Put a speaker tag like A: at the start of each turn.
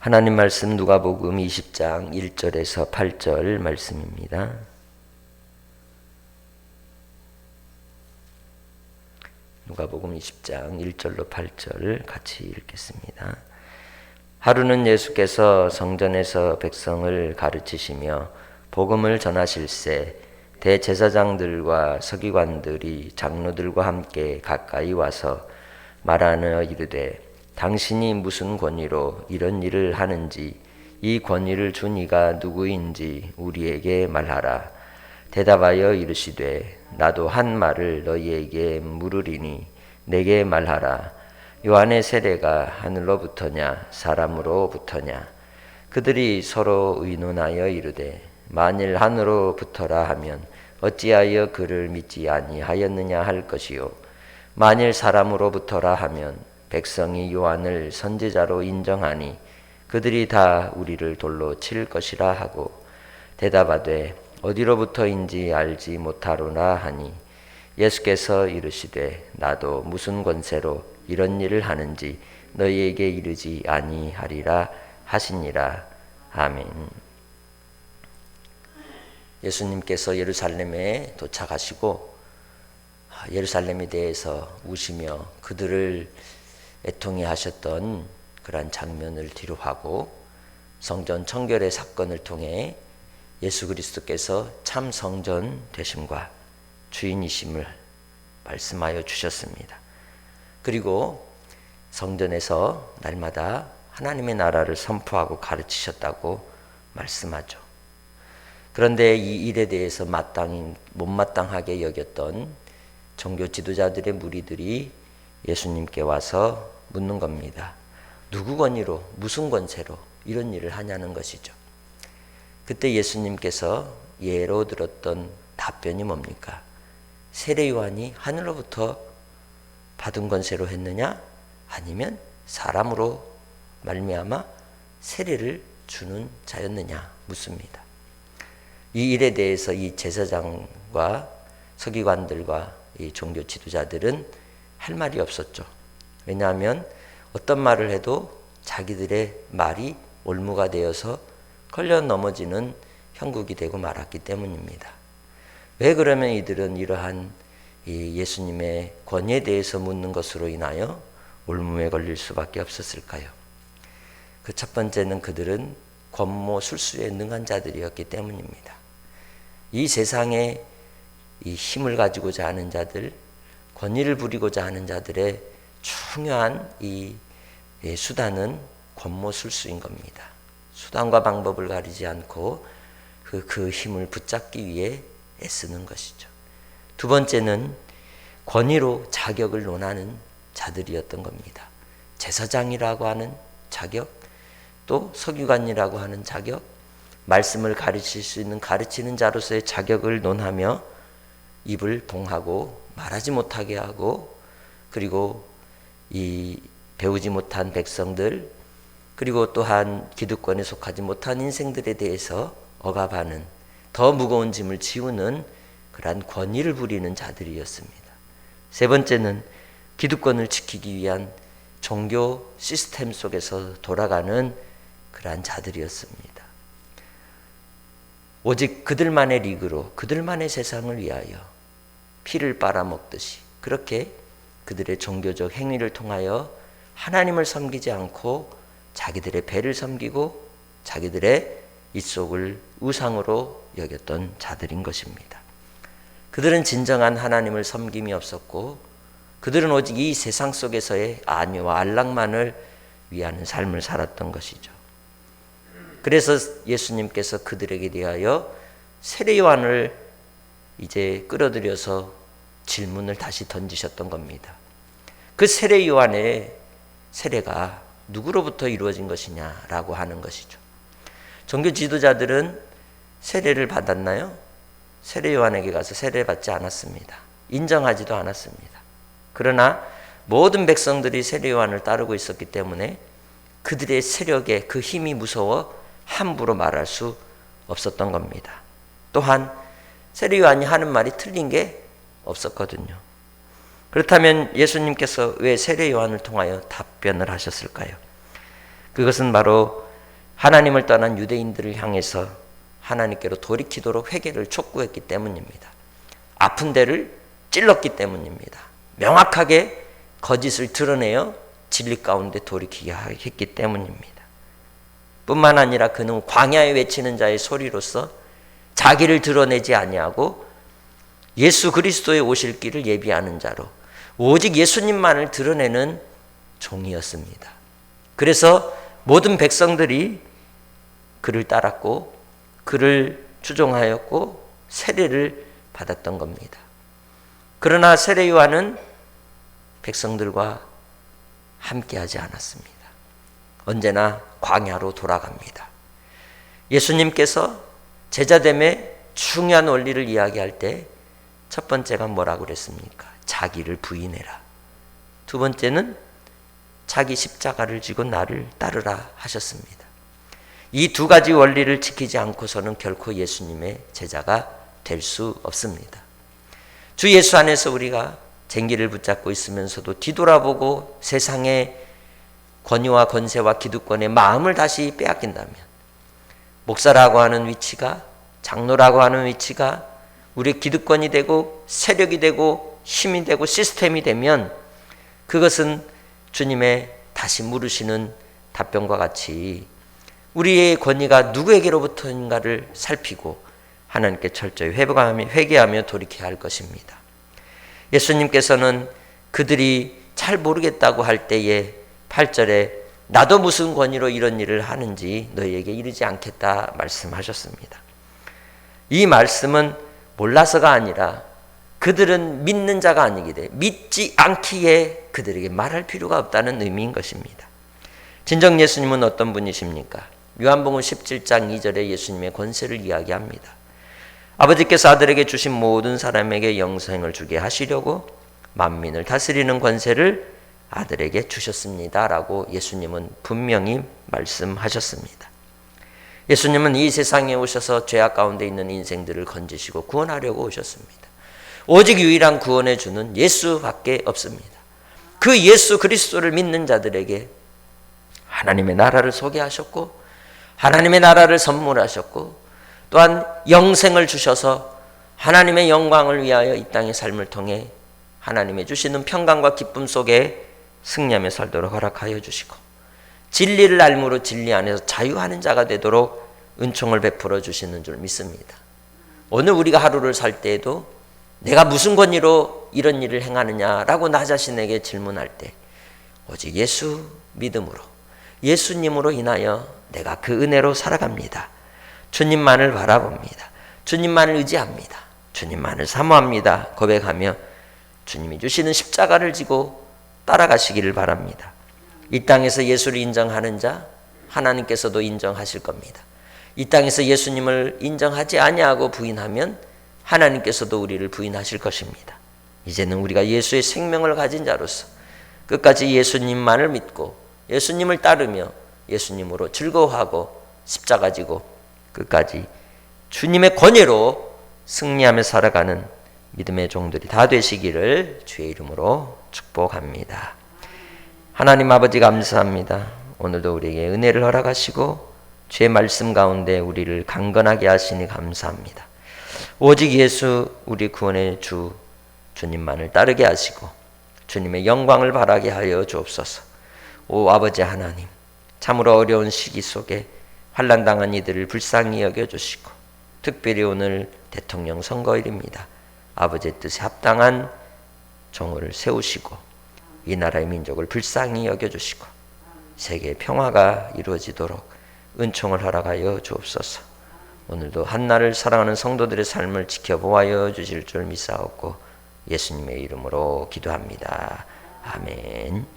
A: 하나님 말씀 누가복음 20장 1절에서 8절 말씀입니다. 누가복음 20장 1절로 8절 같이 읽겠습니다. 하루는 예수께서 성전에서 백성을 가르치시며 복음을 전하실새 대제사장들과 서기관들이 장로들과 함께 가까이 와서 말하여 이르되 당신이 무슨 권위로 이런 일을 하는지 이 권위를 준 이가 누구인지 우리에게 말하라. 대답하여 이르시되 나도 한 말을 너희에게 물으리니 내게 말하라. 요한의 세례가 하늘로부터냐 사람으로부터냐? 그들이 서로 의논하여 이르되 만일 하늘로부터라 하면 어찌하여 그를 믿지 아니하였느냐 할 것이요 만일 사람으로부터라 하면 백성이 요한을 선지자로 인정하니 그들이 다 우리를 돌로 칠 것이라 하고 대답하되 어디로부터인지 알지 못하노라 하니 예수께서 이르시되 나도 무슨 권세로 이런 일을 하는지 너희에게 이르지 아니하리라 하시니라. 아멘. 예수님께서 예루살렘에 도착하시고 예루살렘에 대해서 우시며 그들을 애통해 하셨던 그러한 장면을 뒤로하고 성전 청결의 사건을 통해 예수 그리스도께서 참 성전 되심과 주인이심을 말씀하여 주셨습니다. 그리고 성전에서 날마다 하나님의 나라를 선포하고 가르치셨다고 말씀하죠. 그런데 이 일에 대해서 못마땅하게 여겼던 종교 지도자들의 무리들이 예수님께 와서 묻는 겁니다. 누구 권위로 무슨 권세로 이런 일을 하냐는 것이죠. 그때 예수님께서 예로 들었던 답변이 뭡니까? 세례 요한이 하늘로부터 받은 권세로 했느냐 아니면 사람으로 말미암아 세례를 주는 자였느냐 묻습니다. 이 일에 대해서 이 제사장과 서기관들과 이 종교 지도자들은 할 말이 없었죠. 왜냐하면 어떤 말을 해도 자기들의 말이 올무가 되어서 걸려 넘어지는 형국이 되고 말았기 때문입니다. 왜 그러면 이들은 이러한 예수님의 권위에 대해서 묻는 것으로 인하여 올무에 걸릴 수밖에 없었을까요? 그 첫 번째는 그들은 권모 술수에 능한 자들이었기 때문입니다. 이 세상에 이 힘을 가지고자 하는 자들, 권위를 부리고자 하는 자들의 중요한 이 수단은 권모술수인 겁니다. 수단과 방법을 가리지 않고 그 힘을 붙잡기 위해 애쓰는 것이죠. 두 번째는 권위로 자격을 논하는 자들이었던 겁니다. 제사장이라고 하는 자격, 또 서기관이라고 하는 자격, 말씀을 가르칠 수 있는 가르치는 자로서의 자격을 논하며 입을 봉하고 말하지 못하게 하고 그리고 이 배우지 못한 백성들 그리고 또한 기득권에 속하지 못한 인생들에 대해서 억압하는 더 무거운 짐을 지우는 그러한 권위를 부리는 자들이었습니다. 세 번째는 기득권을 지키기 위한 종교 시스템 속에서 돌아가는 그러한 자들이었습니다. 오직 그들만의 리그로 그들만의 세상을 위하여 피를 빨아먹듯이 그렇게 그들의 종교적 행위를 통하여 하나님을 섬기지 않고 자기들의 배를 섬기고 자기들의 입속을 우상으로 여겼던 자들인 것입니다. 그들은 진정한 하나님을 섬김이 없었고 그들은 오직 이 세상 속에서의 안위와 안락만을 위하는 삶을 살았던 것이죠. 그래서 예수님께서 그들에게 대하여 세례 요한을 이제 끌어들여서 질문을 다시 던지셨던 겁니다. 그 세례 요한의 세례가 누구로부터 이루어진 것이냐라고 하는 것이죠. 종교 지도자들은 세례를 받았나요? 세례 요한에게 가서 세례를 받지 않았습니다. 인정하지도 않았습니다. 그러나 모든 백성들이 세례 요한을 따르고 있었기 때문에 그들의 세력에 그 힘이 무서워 함부로 말할 수 없었던 겁니다. 또한 세례 요한이 하는 말이 틀린 게 없었거든요. 그렇다면 예수님께서 왜 세례 요한을 통하여 답변을 하셨을까요? 그것은 바로 하나님을 떠난 유대인들을 향해서 하나님께로 돌이키도록 회개를 촉구했기 때문입니다. 아픈 데를 찔렀기 때문입니다. 명확하게 거짓을 드러내어 진리 가운데 돌이키게 했기 때문입니다. 뿐만 아니라 그는 광야에 외치는 자의 소리로서 자기를 드러내지 아니하고 예수 그리스도의 오실 길을 예비하는 자로 오직 예수님만을 드러내는 종이었습니다. 그래서 모든 백성들이 그를 따랐고 그를 추종하였고 세례를 받았던 겁니다. 그러나 세례 요한은 백성들과 함께하지 않았습니다. 언제나 광야로 돌아갑니다. 예수님께서 제자됨의 중요한 원리를 이야기할 때 첫 번째가 뭐라고 그랬습니까? 자기를 부인해라. 두 번째는 자기 십자가를 지고 나를 따르라 하셨습니다. 이 두 가지 원리를 지키지 않고서는 결코 예수님의 제자가 될 수 없습니다. 주 예수 안에서 우리가 쟁기를 붙잡고 있으면서도 뒤돌아보고 세상의 권위와 권세와 기득권의 마음을 다시 빼앗긴다면 목사라고 하는 위치가, 장로라고 하는 위치가 우리의 기득권이 되고 세력이 되고 힘이 되고 시스템이 되면 그것은 주님의 다시 물으시는 답변과 같이 우리의 권위가 누구에게로부터인가를 살피고 하나님께 철저히 회개하며 돌이켜야 할 것입니다. 예수님께서는 그들이 잘 모르겠다고 할 때에 8절에 나도 무슨 권위로 이런 일을 하는지 너희에게 이르지 않겠다 말씀하셨습니다. 이 말씀은 몰라서가 아니라 그들은 믿는 자가 아니기에 믿지 않기에 그들에게 말할 필요가 없다는 의미인 것입니다. 진정 예수님은 어떤 분이십니까? 요한복음 17장 2절에 예수님의 권세를 이야기합니다. 아버지께서 아들에게 주신 모든 사람에게 영생을 주게 하시려고 만민을 다스리는 권세를 아들에게 주셨습니다. 라고 예수님은 분명히 말씀하셨습니다. 예수님은 이 세상에 오셔서 죄악 가운데 있는 인생들을 건지시고 구원하려고 오셨습니다. 오직 유일한 구원의 주는 예수밖에 없습니다. 그 예수 그리스도를 믿는 자들에게 하나님의 나라를 소개하셨고 하나님의 나라를 선물하셨고 또한 영생을 주셔서 하나님의 영광을 위하여 이 땅의 삶을 통해 하나님의 주시는 평강과 기쁨 속에 승리하며 살도록 허락하여 주시고 진리를 알므로 진리 안에서 자유하는 자가 되도록 은총을 베풀어 주시는 줄 믿습니다. 오늘 우리가 하루를 살 때에도 내가 무슨 권위로 이런 일을 행하느냐라고 나 자신에게 질문할 때 오직 예수 믿음으로 예수님으로 인하여 내가 그 은혜로 살아갑니다. 주님만을 바라봅니다. 주님만을 의지합니다. 주님만을 사모합니다. 고백하며 주님이 주시는 십자가를 지고 따라가시기를 바랍니다. 이 땅에서 예수를 인정하는 자 하나님께서도 인정하실 겁니다. 이 땅에서 예수님을 인정하지 아니하고 부인하면 하나님께서도 우리를 부인하실 것입니다. 이제는 우리가 예수의 생명을 가진 자로서 끝까지 예수님만을 믿고 예수님을 따르며 예수님으로 즐거워하고 십자가 지고 끝까지 주님의 권위로 승리하며 살아가는 믿음의 종들이 다 되시기를 주의 이름으로 축복합니다. 하나님 아버지 감사합니다. 오늘도 우리에게 은혜를 허락하시고 주의 말씀 가운데 우리를 강건하게 하시니 감사합니다. 오직 예수 우리 구원의 주 주님만을 따르게 하시고 주님의 영광을 바라게 하여 주옵소서. 오 아버지 하나님, 참으로 어려운 시기 속에 환난당한 이들을 불쌍히 여겨주시고 특별히 오늘 대통령 선거일입니다. 아버지의 뜻에 합당한 정오를 세우시고 이 나라의 민족을 불쌍히 여겨주시고 세계의 평화가 이루어지도록 은총을 허락하여 주옵소서. 오늘도 한나를 사랑하는 성도들의 삶을 지켜보아여 주실 줄 믿사옵고 예수님의 이름으로 기도합니다. 아멘.